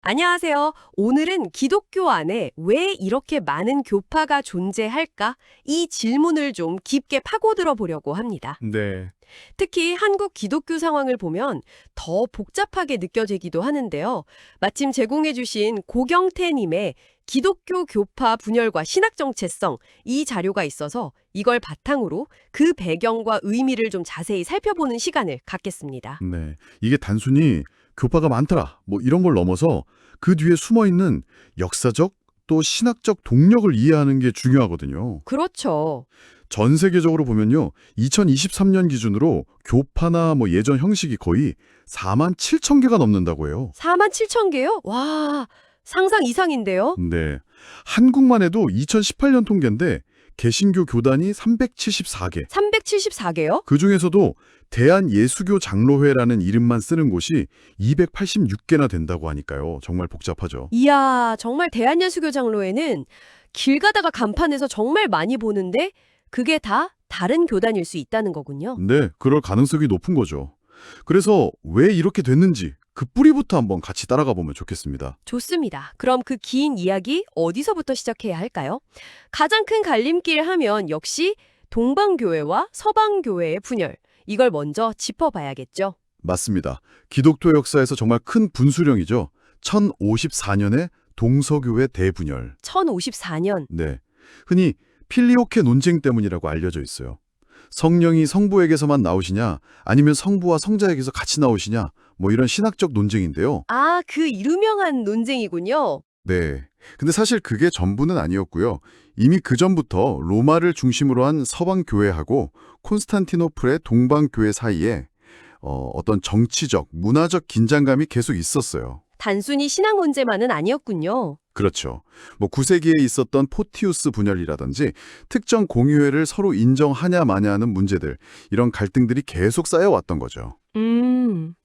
안녕하세요. 오늘은 기독교 안에 왜 이렇게 많은 교파가 존재할까? 이 질문을 좀 깊게 파고들어 보려고 합니다. 네, 특히 한국 기독교 상황을 보면 더 복잡하게 느껴지기도 하는데요. 마침 제공해 주신 고경태 님의 기독교 교파 분열과 신학 정체성 이 자료가 있어서 이걸 바탕으로 그 배경과 의미를 좀 자세히 살펴보는 시간을 갖겠습니다. 네. 이게 단순히 교파가 많더라, 뭐 이런 걸 넘어서 그 뒤에 숨어 있는 역사적 또 신학적 동력을 이해하는 게 중요하거든요. 그렇죠. 전 세계적으로 보면요, 2023년 기준으로 교파나 뭐 예전 형식이 거의 4만 7천 개가 넘는다고 해요. 4만 7천 개요? 와, 상상 이상인데요? 네. 한국만 해도 2018년 통계인데 개신교 교단이 374개. 374개요? 그중에서도 대한예수교 장로회라는 이름만 쓰는 곳이 286개나 된다고 하니까요. 정말 복잡하죠. 이야, 정말 대한예수교 장로회는 길 가다가 간판에서 정말 많이 보는데 그게 다 다른 교단일 수 있다는 거군요. 네, 그럴 가능성이 높은 거죠. 그래서 왜 이렇게 됐는지 그 뿌리부터 한번 같이 따라가 보면 좋겠습니다. 좋습니다. 그럼 그 긴 이야기 어디서부터 시작해야 할까요? 가장 큰 갈림길 하면 역시 동방교회와 서방교회의 분열. 이걸 먼저 짚어봐야겠죠. 맞습니다. 기독교 역사에서 정말 큰 분수령이죠. 1054년의 동서교회 대분열. 1054년. 네, 흔히 필리오케 논쟁 때문이라고 알려져 있어요. 성령이 성부에게서만 나오시냐, 아니면 성부와 성자에게서 같이 나오시냐, 뭐 이런 신학적 논쟁인데요. 아, 그 유명한 논쟁이군요. 네. 근데 사실 그게 전부는 아니었고요. 이미 그 전부터 로마를 중심으로 한 서방교회하고 콘스탄티노플의 동방교회 사이에 어떤 정치적, 문화적 긴장감이 계속 있었어요. 단순히 신앙 문제만은 아니었군요. 그렇죠. 뭐 9세기에 있었던 포티우스 분열이라든지 특정 공의회를 서로 인정하냐 마냐하는 문제들, 이런 갈등들이 계속 쌓여왔던 거죠.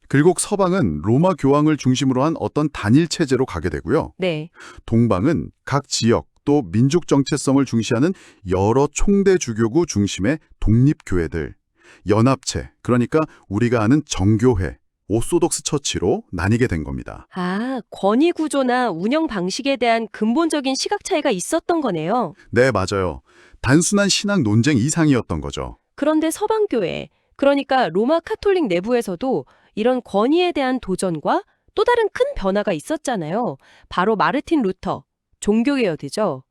그리고 서방은 로마 교황을 중심으로 한 어떤 단일 체제로 가게 되고요. 네. 동방은 각 지역 또 민족 정체성을 중시하는 여러 총대 주교구 중심의 독립교회들, 연합체, 그러니까 우리가 아는 정교회, 오소독스 처치로 나뉘게 된 겁니다. 아, 권위 구조나 운영 방식에 대한 근본적인 시각 차이가 있었던 거네요. 네, 맞아요. 단순한 신앙 논쟁 이상이었던 거죠. 그런데 서방교회, 그러니까 로마 카톨릭 내부에서도 이런 권위에 대한 도전과 또 다른 큰 변화가 있었잖아요. 바로 마르틴 루터, 종교개혁이죠.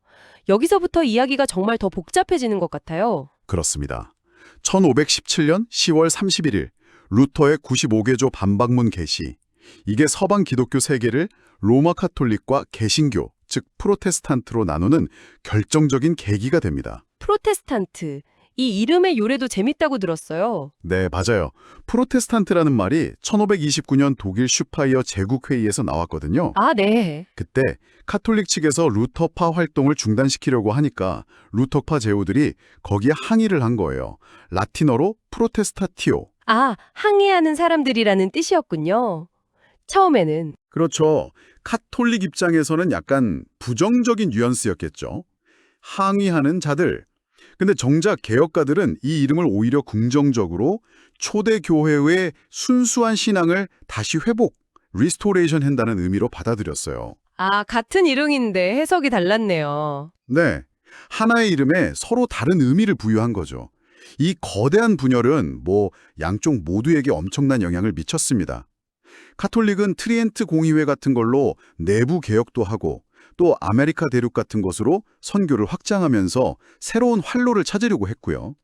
여기서부터 이야기가 정말 더 복잡해지는 것 같아요. 그렇습니다. 1517년 10월 31일 루터의 95개조 반박문 게시. 이게 서방 기독교 세계를 로마 카톨릭과 개신교, 즉 프로테스탄트로 나누는 결정적인 계기가 됩니다. 프로테스탄트, 이 이름의 요래도 재밌다고 들었어요. 네, 맞아요. 프로테스탄트라는 말이 1529년 독일 슈파이어 제국회의에서 나왔거든요. 아, 네. 그때 카톨릭 측에서 루터파 활동을 중단시키려고 하니까 루터파 제후들이 거기에 항의를 한 거예요. 라틴어로 프로테스타티오. 아, 항의하는 사람들이라는 뜻이었군요. 처음에는. 그렇죠. 카톨릭 입장에서는 약간 부정적인 뉘앙스였겠죠. 항의하는 자들. 근데 정작 개혁가들은 이 이름을 오히려 긍정적으로 초대 교회의 순수한 신앙을 다시 회복, 리스토레이션 한다는 의미로 받아들였어요. 아, 같은 이름인데 해석이 달랐네요. 네, 하나의 이름에 서로 다른 의미를 부여한 거죠. 이 거대한 분열은 뭐 양쪽 모두에게 엄청난 영향을 미쳤습니다. 카톨릭은 트리엔트 공의회 같은 걸로 내부 개혁도 하고 또 아메리카 대륙 같은 것으로 선교를 확장하면서 새로운 활로를 찾으려고 했고요.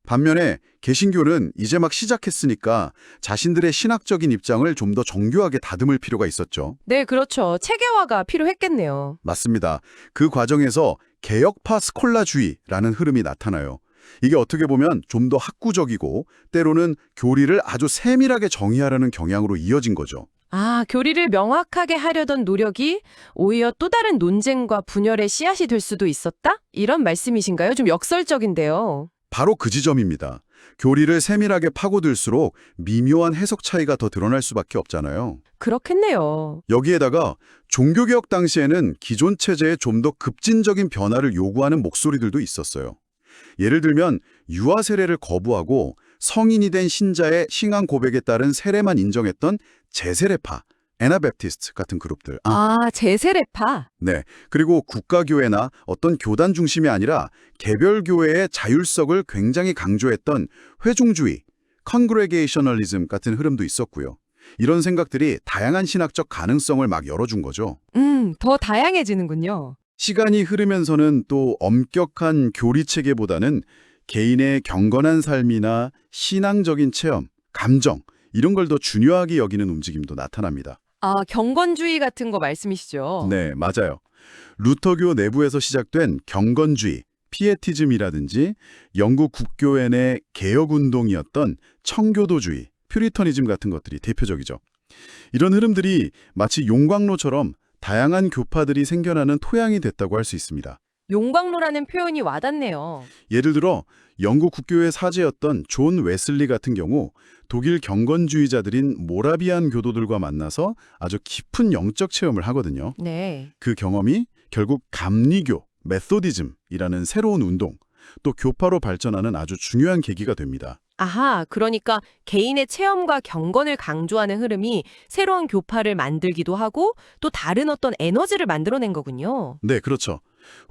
반면에 개신교는 이제 막 시작했으니까 자신들의 신학적인 입장을 좀 더 정교하게 다듬을 필요가 있었죠. 네, 그렇죠. 체계화가 필요했겠네요. 맞습니다. 그 과정에서 개혁파 스콜라주의라는 흐름이 나타나요. 이게 어떻게 보면 좀 더 학구적이고 때로는 교리를 아주 세밀하게 정의하려는 경향으로 이어진 거죠. 아, 교리를 명확하게 하려던 노력이 오히려 또 다른 논쟁과 분열의 씨앗이 될 수도 있었다? 이런 말씀이신가요? 좀 역설적인데요. 바로 그 지점입니다. 교리를 세밀하게 파고들수록 미묘한 해석 차이가 더 드러날 수밖에 없잖아요. 그렇겠네요. 여기에다가 종교개혁 당시에는 기존 체제에 좀 더 급진적인 변화를 요구하는 목소리들도 있었어요. 예를 들면 유아 세례를 거부하고 성인이 된 신자의 신앙 고백에 따른 세례만 인정했던 제세례파, 애나베프티스트 같은 그룹들. 제세례파. 네. 그리고 국가교회나 어떤 교단 중심이 아니라 개별 교회의 자율성을 굉장히 강조했던 회중주의, 컨그레게이셔널리즘 같은 흐름도 있었고요. 이런 생각들이 다양한 신학적 가능성을 막 열어준 거죠. 더 다양해지는군요. 시간이 흐르면서는 또 엄격한 교리 체계보다는 개인의 경건한 삶이나 신앙적인 체험, 감정 이런 걸 더 중요하게 여기는 움직임도 나타납니다. 경건주의 같은 거 말씀이시죠? 네, 맞아요. 루터교 내부에서 시작된 경건주의, 피에티즘이라든지 영국 국교회 내 개혁운동이었던 청교도주의, 퓨리터니즘 같은 것들이 대표적이죠. 이런 흐름들이 마치 용광로처럼 다양한 교파들이 생겨나는 토양이 됐다고 할 수 있습니다. 용광로라는 표현이 와닿네요. 예를 들어 영국 국교회 사제였던 존 웨슬리 같은 경우 독일 경건주의자들인 모라비안 교도들과 만나서 아주 깊은 영적 체험을 하거든요. 네. 그 경험이 결국 감리교, 메소디즘이라는 새로운 운동, 또 교파로 발전하는 아주 중요한 계기가 됩니다. 아하, 그러니까 개인의 체험과 경건을 강조하는 흐름이 새로운 교파를 만들기도 하고 또 다른 어떤 에너지를 만들어낸 거군요. 네, 그렇죠.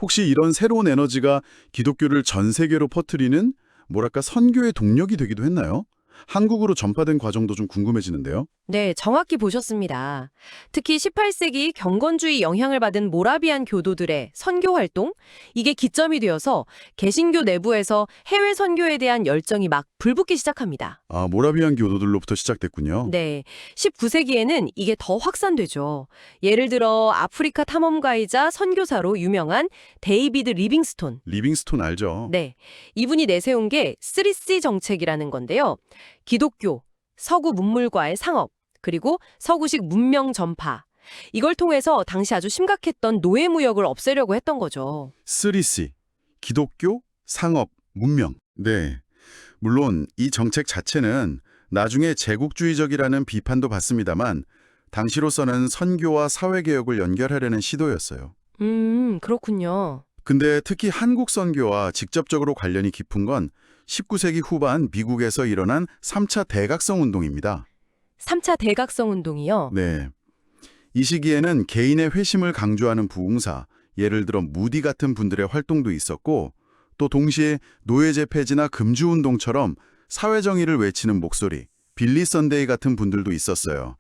혹시 이런 새로운 에너지가 기독교를 전 세계로 퍼뜨리는 뭐랄까 선교의 동력이 되기도 했나요? 한국으로 전파된 과정도 좀 궁금해지는데요. 네, 정확히 보셨습니다. 특히 18세기 경건주의 영향을 받은 모라비안 교도들의 선교 활동, 이게 기점이 되어서 개신교 내부에서 해외 선교에 대한 열정이 막 불붙기 시작합니다. 모라비안 교도들로부터 시작됐군요. 네, 19세기에는 이게 더 확산되죠. 예를 들어 아프리카 탐험가이자 선교사로 유명한 데이비드 리빙스톤. 리빙스톤 알죠? 네, 이분이 내세운 게 3C 정책이라는 건데요. 기독교, 서구 문물과의 상업, 그리고 서구식 문명 전파. 이걸 통해서 당시 아주 심각했던 노예무역을 없애려고 했던 거죠. 3C, 기독교, 상업, 문명. 네. 물론 이 정책 자체는 나중에 제국주의적이라는 비판도 받습니다만 당시로서는 선교와 사회개혁을 연결하려는 시도였어요. 그렇군요. 근데 특히 한국 선교와 직접적으로 관련이 깊은 건 19세기 후반 미국에서 일어난 3차 대각성 운동입니다. 3차 대각성 운동이요? 네. 이 시기에는 개인의 회심을 강조하는 부흥사, 예를 들어 무디 같은 분들의 활동도 있었고 또 동시에 노예제 폐지나 금주운동처럼 사회정의를 외치는 목소리, 빌리 선데이 같은 분들도 있었어요.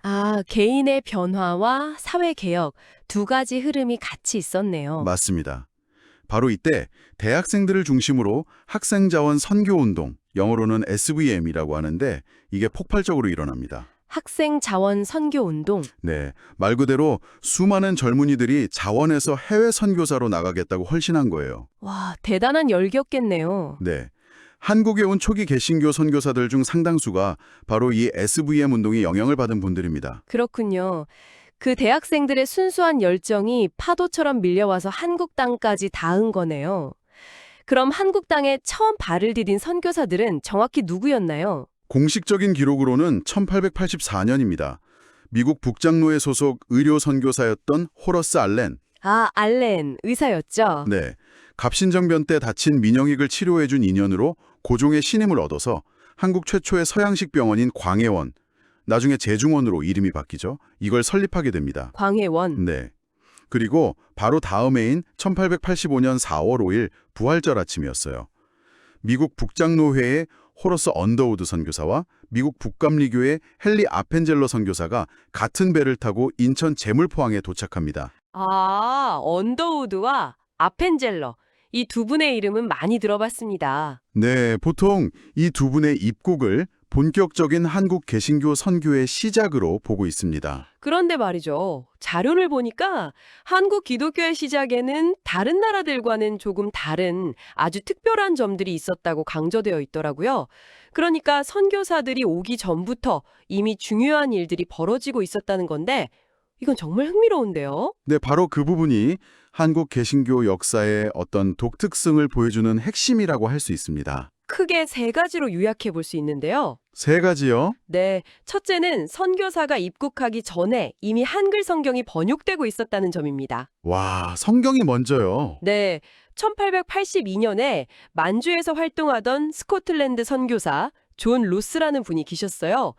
개인의 변화와 사회개혁 두 가지 흐름이 같이 있었네요. 맞습니다. 바로 이때 대학생들을 중심으로 학생자원 선교운동, 영어로는 SVM이라고 하는데 이게 폭발적으로 일어납니다. 학생 자원 선교 운동. 네, 말 그대로 수많은 젊은이들이 자원에서 해외 선교사로 나가겠다고 헌신한 거예요. 와, 대단한 열기였겠네요. 네, 한국에 온 초기 개신교 선교사들 중 상당수가 바로 이 SVM 운동이 영향을 받은 분들입니다. 그렇군요. 그 대학생들의 순수한 열정이 파도처럼 밀려와서 한국 땅까지 닿은 거네요. 그럼 한국 땅에 처음 발을 디딘 선교사들은 정확히 누구였나요? 공식적인 기록으로는 1884년입니다. 미국 북장로회 소속 의료 선교사였던 호러스 알렌. 알렌, 의사였죠? 네, 갑신정변 때 다친 민영익을 치료해준 인연으로 고종의 신임을 얻어서 한국 최초의 서양식 병원인 광해원, 나중에 제중원으로 이름이 바뀌죠. 이걸 설립하게 됩니다. 광해원. 네. 그리고 바로 다음 해인 1885년 4월 5일 부활절 아침이었어요. 미국 북장로회의 호러스 언더우드 선교사와 미국 북감리교의 헨리 아펜젤러 선교사가 같은 배를 타고 인천 제물포항에 도착합니다. 언더우드와 아펜젤러. 이 두 분의 이름은 많이 들어봤습니다. 네, 보통 이 두 분의 입국을 본격적인 한국 개신교 선교의 시작으로 보고 있습니다. 그런데 말이죠. 자료를 보니까 한국 기독교의 시작에는 다른 나라들과는 조금 다른 아주 특별한 점들이 있었다고 강조되어 있더라고요. 그러니까 선교사들이 오기 전부터 이미 중요한 일들이 벌어지고 있었다는 건데 이건 정말 흥미로운데요. 네, 바로 그 부분이 한국 개신교 역사의 어떤 독특성을 보여주는 핵심이라고 할 수 있습니다. 크게 세 가지로 요약해 볼 수 있는데요. 세 가지요? 네, 첫째는 선교사가 입국하기 전에 이미 한글 성경이 번역되고 있었다는 점입니다. 와, 성경이 먼저요. 네, 1882년에 만주에서 활동하던 스코틀랜드 선교사 존 로스라는 분이 계셨어요.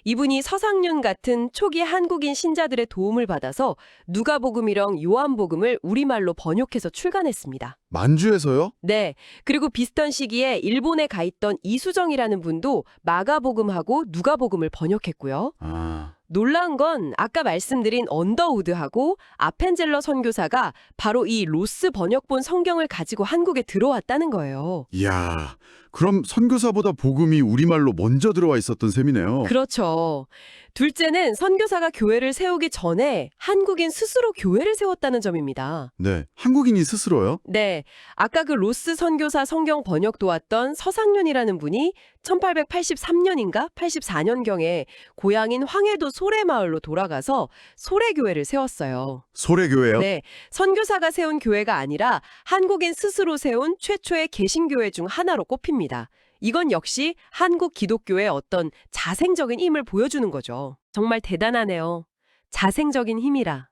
이분이 서상륜 같은 초기 한국인 신자들의 도움을 받아서 누가복음이랑 요한복음을 우리말로 번역해서 출간했습니다. 만주에서요? 네. 그리고 비슷한 시기에 일본에 가 있던 이수정이라는 분도 마가복음하고 누가복음을 번역했고요. 아, 놀라운 건 아까 말씀드린 언더우드하고 아펜젤러 선교사가 바로 이 로스 번역본 성경을 가지고 한국에 들어왔다는 거예요. 이야, 그럼 선교사보다 복음이 우리말로 먼저 들어와 있었던 셈이네요. 그렇죠. 둘째는 선교사가 교회를 세우기 전에 한국인 스스로 교회를 세웠다는 점입니다. 네, 한국인이 스스로요? 네, 아까 그 로스 선교사 성경 번역 도왔던 서상륜이라는 분이 1883년인가 84년경에 고향인 황해도 소래마을로 돌아가서 소래교회를 세웠어요. 소래교회요? 네, 선교사가 세운 교회가 아니라 한국인 스스로 세운 최초의 개신교회 중 하나로 꼽힙니다. 이건 역시 한국 기독교의 어떤 자생적인 힘을 보여주는 거죠. 정말 대단하네요. 자생적인 힘이라.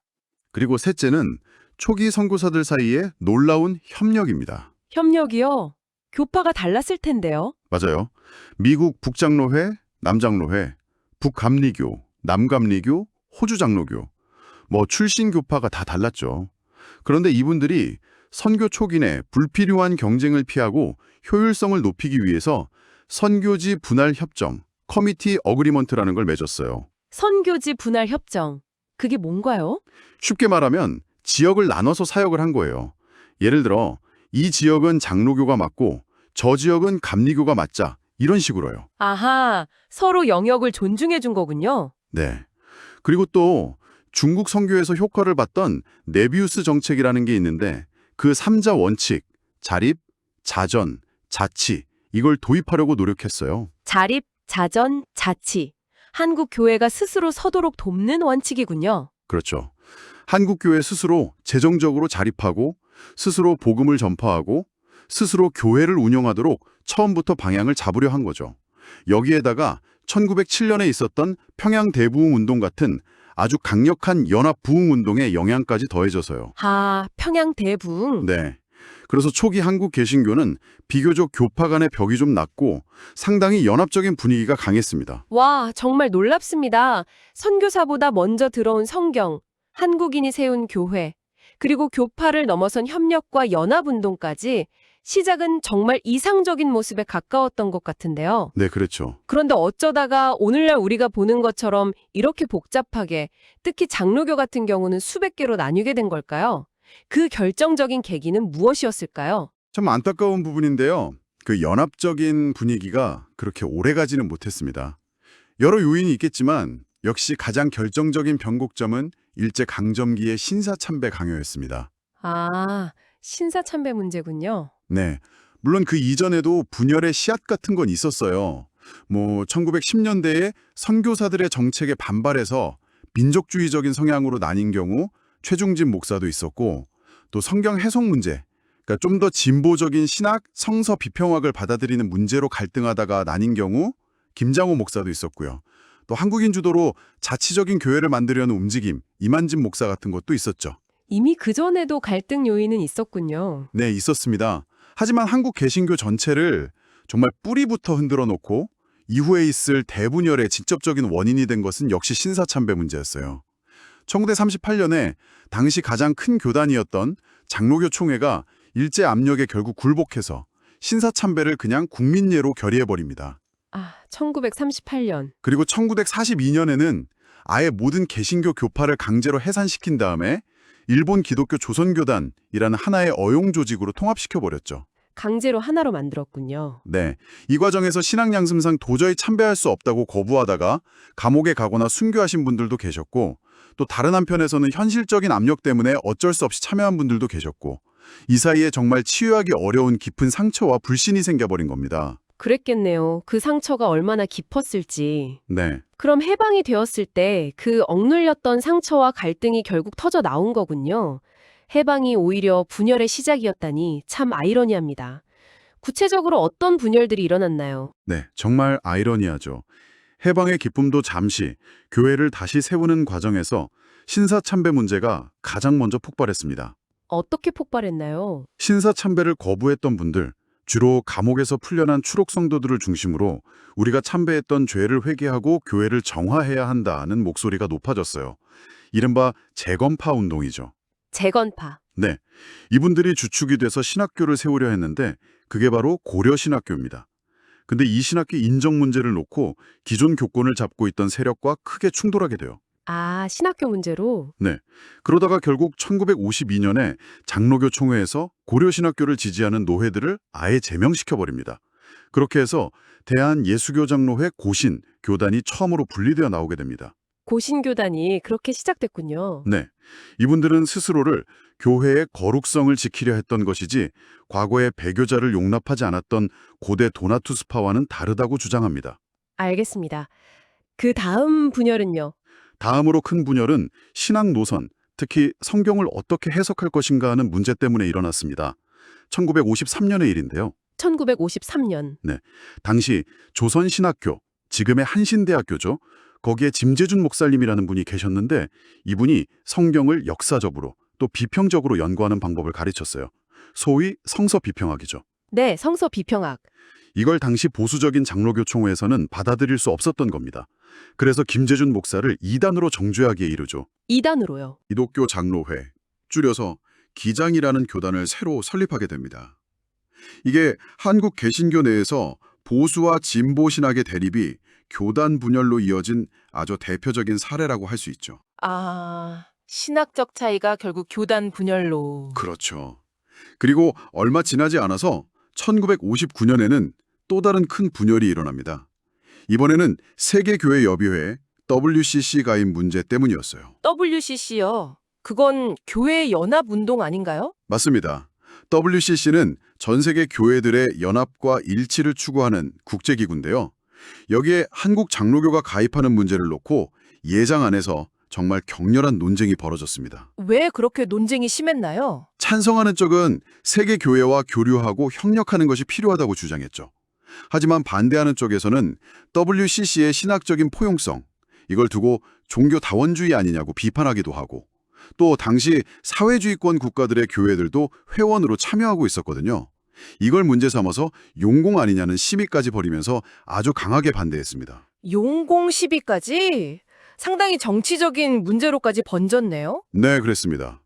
그리고 셋째는 초기 선교사들 사이에 놀라운 협력입니다. 협력이요? 교파가 달랐을 텐데요. 맞아요. 미국 북장로회, 남장로회, 북감리교, 남감리교, 호주장로교, 출신 교파가 다 달랐죠. 그런데 이분들이 선교 초기 내 불필요한 경쟁을 피하고 효율성을 높이기 위해서 선교지 분할 협정, 커미티 어그리먼트라는 걸 맺었어요. 선교지 분할 협정. 그게 뭔가요? 쉽게 말하면 지역을 나눠서 사역을 한 거예요. 예를 들어 이 지역은 장로교가 맡고 저 지역은 감리교가 맡자, 이런 식으로요. 아하, 서로 영역을 존중해 준 거군요. 네. 그리고 또 중국 선교에서 효과를 봤던 네비우스 정책이라는 게 있는데 그 3자 원칙, 자립, 자전, 자치, 이걸 도입하려고 노력했어요. 자립, 자전, 자치. 한국 교회가 스스로 서도록 돕는 원칙이군요. 그렇죠. 한국 교회 스스로 재정적으로 자립하고 스스로 복음을 전파하고 스스로 교회를 운영하도록 처음부터 방향을 잡으려 한 거죠. 여기에다가 1907년에 있었던 평양 대부흥 운동 같은 아주 강력한 연합 부흥 운동의 영향까지 더해져서요. 아, 평양 대부흥. 네. 그래서 초기 한국 개신교는 비교적 교파 간의 벽이 좀 낮고 상당히 연합적인 분위기가 강했습니다. 와, 정말 놀랍습니다. 선교사보다 먼저 들어온 성경, 한국인이 세운 교회, 그리고 교파를 넘어선 협력과 연합운동까지 시작은 정말 이상적인 모습에 가까웠던 것 같은데요. 네, 그렇죠. 그런데 어쩌다가 오늘날 우리가 보는 것처럼 이렇게 복잡하게, 특히 장로교 같은 경우는 수백 개로 나뉘게 된 걸까요? 그 결정적인 계기는 무엇이었을까요? 참 안타까운 부분인데요. 그 연합적인 분위기가 그렇게 오래가지는 못했습니다. 여러 요인이 있겠지만 역시 가장 결정적인 변곡점은 일제강점기의 신사참배 강요였습니다. 아, 신사참배 문제군요. 네. 물론 그 이전에도 분열의 씨앗 같은 건 있었어요. 1910년대에 선교사들의 정책에 반발해서 민족주의적인 성향으로 나뉜 경우 최중진 목사도 있었고, 또 성경 해석 문제, 그러니까 좀 더 진보적인 신학, 성서 비평학을 받아들이는 문제로 갈등하다가 나뉜 경우 김장호 목사도 있었고요. 또 한국인 주도로 자치적인 교회를 만들려는 움직임, 이만진 목사 같은 것도 있었죠. 이미 그전에도 갈등 요인은 있었군요. 네, 있었습니다. 하지만 한국 개신교 전체를 정말 뿌리부터 흔들어 놓고 이후에 있을 대분열의 직접적인 원인이 된 것은 역시 신사참배 문제였어요. 1938년에 당시 가장 큰 교단이었던 장로교 총회가 일제 압력에 결국 굴복해서 신사참배를 그냥 국민예로 결의해버립니다. 아, 1938년. 그리고 1942년에는 아예 모든 개신교 교파를 강제로 해산시킨 다음에 일본 기독교 조선교단이라는 하나의 어용 조직으로 통합시켜버렸죠. 강제로 하나로 만들었군요. 네, 이 과정에서 신앙 양심상 도저히 참배할 수 없다고 거부하다가 감옥에 가거나 순교하신 분들도 계셨고, 또 다른 한편에서는 현실적인 압력 때문에 어쩔 수 없이 참여한 분들도 계셨고, 이 사이에 정말 치유하기 어려운 깊은 상처와 불신이 생겨버린 겁니다. 그랬겠네요. 그 상처가 얼마나 깊었을지. 네, 그럼 해방이 되었을 때 그 억눌렸던 상처와 갈등이 결국 터져 나온 거군요. 해방이 오히려 분열의 시작이었다니 참 아이러니합니다. 구체적으로 어떤 분열들이 일어났나요? 네, 정말 아이러니하죠. 해방의 기쁨도 잠시 교회를 다시 세우는 과정에서 신사참배 문제가 가장 먼저 폭발했습니다. 어떻게 폭발했나요? 신사참배를 거부했던 분들, 주로 감옥에서 풀려난 추록 성도들을 중심으로 우리가 참배했던 죄를 회개하고 교회를 정화해야 한다는 목소리가 높아졌어요. 이른바 재건파 운동이죠. 재건파. 네, 이분들이 주축이 돼서 신학교를 세우려 했는데 그게 바로 고려 신학교입니다. 근데 이 신학교 인정 문제를 놓고 기존 교권을 잡고 있던 세력과 크게 충돌하게 돼요. 아, 신학교 문제로? 네, 그러다가 결국 1952년에 장로교 총회에서 고려 신학교를 지지하는 노회들을 아예 제명시켜버립니다. 그렇게 해서 대한예수교장로회 고신 교단이 처음으로 분리되어 나오게 됩니다. 고신교단이 그렇게 시작됐군요. 네, 이분들은 스스로를 교회의 거룩성을 지키려 했던 것이지 과거의 배교자를 용납하지 않았던 고대 도나투스파와는 다르다고 주장합니다. 알겠습니다. 그 다음 분열은요? 다음으로 큰 분열은 신학 노선, 특히 성경을 어떻게 해석할 것인가 하는 문제 때문에 일어났습니다. 1953년의 일인데요. 1953년. 당시 조선신학교, 지금의 한신대학교죠. 거기에 짐재준 목사님이라는 분이 계셨는데 이분이 성경을 역사적으로 또 비평적으로 연구하는 방법을 가르쳤어요. 소위 성서 비평학이죠. 네, 성서 비평학. 이걸 당시 보수적인 장로교 총회에서는 받아들일 수 없었던 겁니다. 그래서 김재준 목사를 이단으로 정죄하기에 이르죠. 2단으로요. 기독교 장로회, 줄여서 기장이라는 교단을 새로 설립하게 됩니다. 이게 한국 개신교 내에서 보수와 진보 신학의 대립이 교단 분열로 이어진 아주 대표적인 사례라고 할 수 있죠. 아, 신학적 차이가 결국 교단 분열로. 그렇죠. 그리고 얼마 지나지 않아서 1959년에는 또 다른 큰 분열이 일어납니다. 이번에는 세계교회협의회 WCC 가입 문제 때문이었어요. WCC요. 그건 교회 연합 운동 아닌가요? 맞습니다. WCC는 전 세계 교회들의 연합과 일치를 추구하는 국제기구인데요. 여기에 한국 장로교가 가입하는 문제를 놓고 예장 안에서 정말 격렬한 논쟁이 벌어졌습니다. 왜 그렇게 논쟁이 심했나요? 찬성하는 쪽은 세계 교회와 교류하고 협력하는 것이 필요하다고 주장했죠. 하지만 반대하는 쪽에서는 WCC의 신학적인 포용성, 이걸 두고 종교 다원주의 아니냐고 비판하기도 하고, 또 당시 사회주의권 국가들의 교회들도 회원으로 참여하고 있었거든요. 이걸 문제 삼아서 용공 아니냐는 시비까지 벌이면서 아주 강하게 반대했습니다. 용공 시비까지? 상당히 정치적인 문제로까지 번졌네요. 네, 그랬습니다.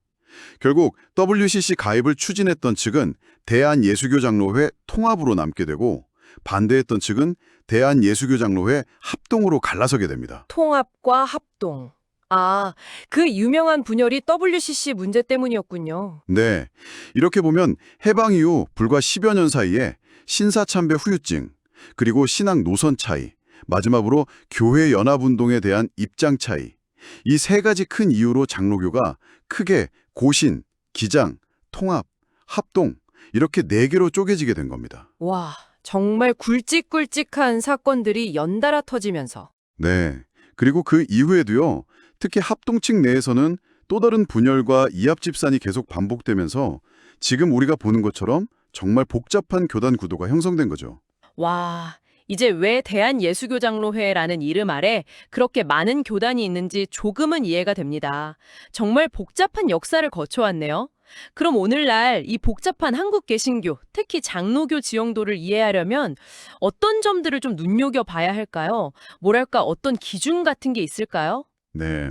결국 WCC 가입을 추진했던 측은 대한예수교장로회 통합으로 남게 되고 반대했던 측은 대한예수교장로회 합동으로 갈라서게 됩니다. 통합과 합동. 아, 그 유명한 분열이 WCC 문제 때문이었군요. 네, 이렇게 보면 해방 이후 불과 10여 년 사이에 신사참배 후유증, 그리고 신학 노선 차이, 마지막으로 교회 연합운동에 대한 입장 차이, 이 세 가지 큰 이유로 장로교가 크게 고신, 기장, 통합, 합동 이렇게 네 개로 쪼개지게 된 겁니다. 와, 정말 굵직굵직한 사건들이 연달아 터지면서. 네, 그리고 그 이후에도요. 특히 합동층 내에서는 또 다른 분열과 이합 집산이 계속 반복되면서 지금 우리가 보는 것처럼 정말 복잡한 교단 구도가 형성된 거죠. 와, 이제 왜 대한예수교장로회라는 이름 아래 그렇게 많은 교단이 있는지 조금은 이해가 됩니다. 정말 복잡한 역사를 거쳐왔네요. 그럼 오늘날 이 복잡한 한국 개신교, 특히 장로교 지형도를 이해하려면 어떤 점들을 좀 눈여겨봐야 할까요? 뭐랄까 어떤 기준 같은 게 있을까요? 네,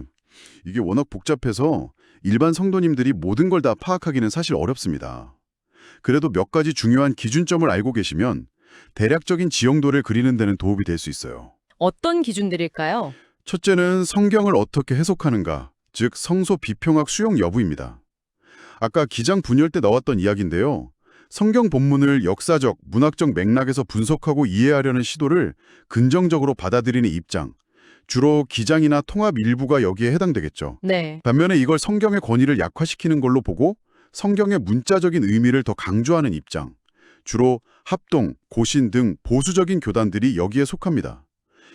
이게 워낙 복잡해서 일반 성도님들이 모든 걸 다 파악하기는 사실 어렵습니다. 그래도 몇 가지 중요한 기준점을 알고 계시면 대략적인 지형도를 그리는 데는 도움이 될 수 있어요. 어떤 기준들일까요? 첫째는 성경을 어떻게 해석하는가, 즉 성서 비평학 수용 여부입니다. 아까 기장 분열 때 나왔던 이야기인데요. 성경 본문을 역사적, 문학적 맥락에서 분석하고 이해하려는 시도를 긍정적으로 받아들이는 입장, 주로 기장이나 통합 일부가 여기에 해당되겠죠. 네. 반면에 이걸 성경의 권위를 약화시키는 걸로 보고 성경의 문자적인 의미를 더 강조하는 입장, 주로 합동, 고신 등 보수적인 교단들이 여기에 속합니다.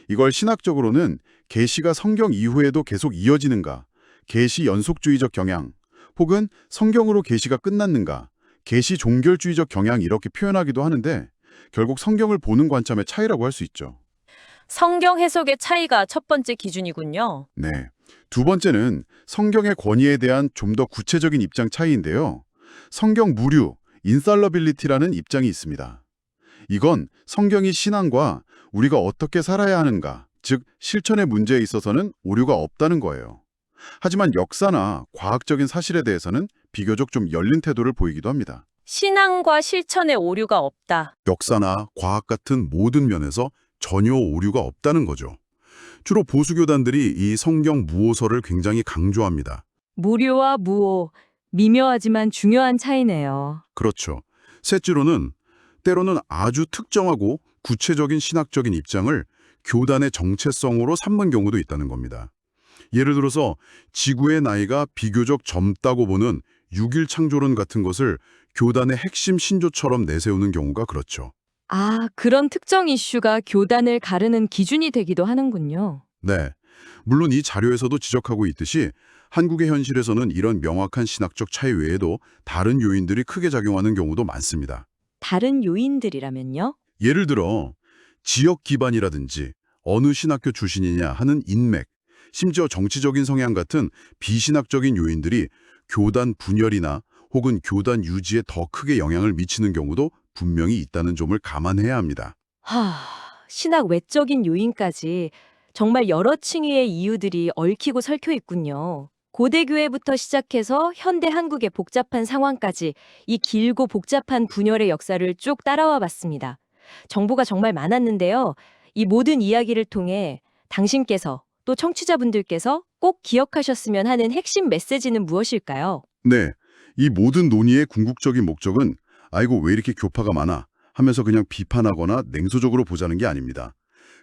이걸 신학적으로는 계시가 성경 이후에도 계속 이어지는가, 계시 연속주의적 경향, 혹은 성경으로 계시가 끝났는가, 계시 종결주의적 경향 이렇게 표현하기도 하는데 결국 성경을 보는 관점의 차이라고 할 수 있죠. 성경 해석의 차이가 첫 번째 기준이군요. 네. 두 번째는 성경의 권위에 대한 좀 더 구체적인 입장 차이인데요. 성경 무류, 인살러빌리티라는 입장이 있습니다. 이건 성경이 신앙과 우리가 어떻게 살아야 하는가, 즉 실천의 문제에 있어서는 오류가 없다는 거예요. 하지만 역사나 과학적인 사실에 대해서는 비교적 좀 열린 태도를 보이기도 합니다. 신앙과 실천에 오류가 없다. 역사나 과학 같은 모든 면에서 전혀 오류가 없다는 거죠. 주로 보수교단들이 이 성경 무오서를 굉장히 강조합니다. 무료와 무오, 미묘하지만 중요한 차이네요. 그렇죠. 셋째로는 때로는 아주 특정하고 구체적인 신학적인 입장을 교단의 정체성으로 삼는 경우도 있다는 겁니다. 예를 들어서 지구의 나이가 비교적 젊다고 보는 6일 창조론 같은 것을 교단의 핵심 신조처럼 내세우는 경우가 그렇죠. 아, 그런 특정 이슈가 교단을 가르는 기준이 되기도 하는군요. 네. 물론 이 자료에서도 지적하고 있듯이 한국의 현실에서는 이런 명확한 신학적 차이 외에도 다른 요인들이 크게 작용하는 경우도 많습니다. 다른 요인들이라면요? 예를 들어 지역 기반이라든지 어느 신학교 출신이냐 하는 인맥, 심지어 정치적인 성향 같은 비신학적인 요인들이 교단 분열이나 혹은 교단 유지에 더 크게 영향을 미치는 경우도 분명히 있다는 점을 감안해야 합니다. 신학 외적인 요인까지 정말 여러 층위의 이유들이 얽히고 설켜 있군요. 고대교회부터 시작해서 현대 한국의 복잡한 상황까지 이 길고 복잡한 분열의 역사를 쭉 따라와 봤습니다. 정보가 정말 많았는데요. 이 모든 이야기를 통해 당신께서 또 청취자분들께서 꼭 기억하셨으면 하는 핵심 메시지는 무엇일까요? 네, 이 모든 논의의 궁극적인 목적은 아이고 왜 이렇게 교파가 많아 하면서 그냥 비판하거나 냉소적으로 보자는 게 아닙니다.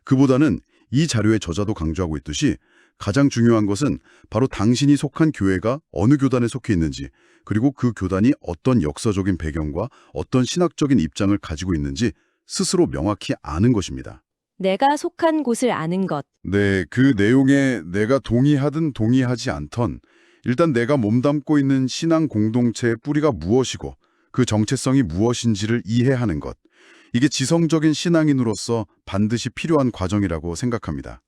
그보다는 이 자료의 저자도 강조하고 있듯이 가장 중요한 것은 바로 당신이 속한 교회가 어느 교단에 속해 있는지, 그리고 그 교단이 어떤 역사적인 배경과 어떤 신학적인 입장을 가지고 있는지 스스로 명확히 아는 것입니다. 내가 속한 곳을 아는 것. 네, 그 내용에 내가 동의하든 동의하지 않던 일단 내가 몸담고 있는 신앙 공동체의 뿌리가 무엇이고 그 정체성이 무엇인지를 이해하는 것. 이게 지성적인 신앙인으로서 반드시 필요한 과정이라고 생각합니다.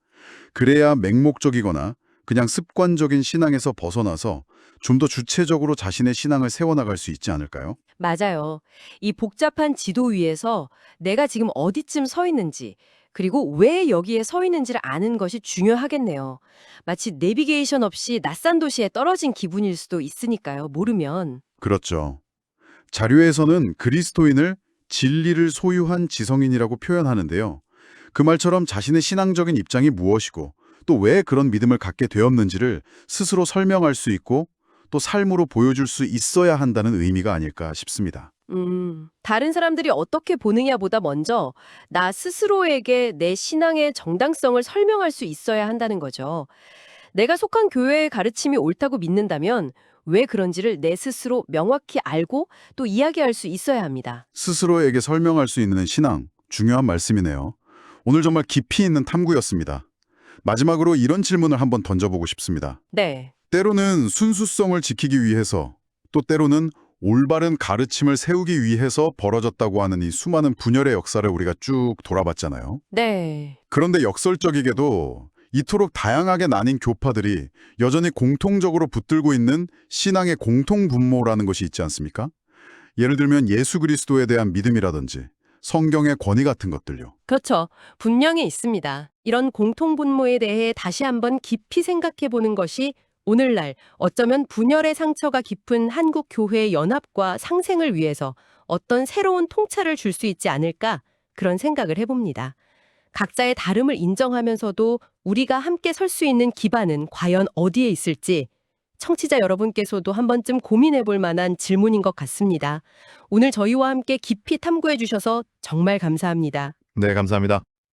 그래야 맹목적이거나 그냥 습관적인 신앙에서 벗어나서 좀 더 주체적으로 자신의 신앙을 세워나갈 수 있지 않을까요? 맞아요. 이 복잡한 지도 위에서 내가 지금 어디쯤 서 있는지, 그리고 왜 여기에 서 있는지를 아는 것이 중요하겠네요. 마치 내비게이션 없이 낯선 도시에 떨어진 기분일 수도 있으니까요. 모르면. 그렇죠. 자료에서는 그리스도인을 진리를 소유한 지성인이라고 표현하는데요. 그 말처럼 자신의 신앙적인 입장이 무엇이고 또 왜 그런 믿음을 갖게 되었는지를 스스로 설명할 수 있고 또 삶으로 보여줄 수 있어야 한다는 의미가 아닐까 싶습니다. 다른 사람들이 어떻게 보느냐보다 먼저 나 스스로에게 내 신앙의 정당성을 설명할 수 있어야 한다는 거죠. 내가 속한 교회의 가르침이 옳다고 믿는다면 왜 그런지를 내 스스로 명확히 알고 또 이야기할 수 있어야 합니다. 스스로에게 설명할 수 있는 신앙, 중요한 말씀이네요. 오늘 정말 깊이 있는 탐구였습니다. 마지막으로 이런 질문을 한번 던져보고 싶습니다. 네. 때로는 순수성을 지키기 위해서, 또 때로는 올바른 가르침을 세우기 위해서 벌어졌다고 하는 이 수많은 분열의 역사를 우리가 쭉 돌아봤잖아요. 네. 그런데 역설적이게도 이토록 다양하게 나뉜 교파들이 여전히 공통적으로 붙들고 있는 신앙의 공통분모라는 것이 있지 않습니까? 예를 들면 예수 그리스도에 대한 믿음이라든지 성경의 권위 같은 것들요. 그렇죠. 분명히 있습니다. 이런 공통분모에 대해 다시 한번 깊이 생각해 보는 것이 오늘날 어쩌면 분열의 상처가 깊은 한국 교회의 연합과 상생을 위해서 어떤 새로운 통찰을 줄 수 있지 않을까 그런 생각을 해봅니다. 각자의 다름을 인정하면서도 우리가 함께 설 수 있는 기반은 과연 어디에 있을지 청취자 여러분께서도 한 번쯤 고민해 볼 만한 질문인 것 같습니다. 오늘 저희와 함께 깊이 탐구해 주셔서 정말 감사합니다. 네, 감사합니다.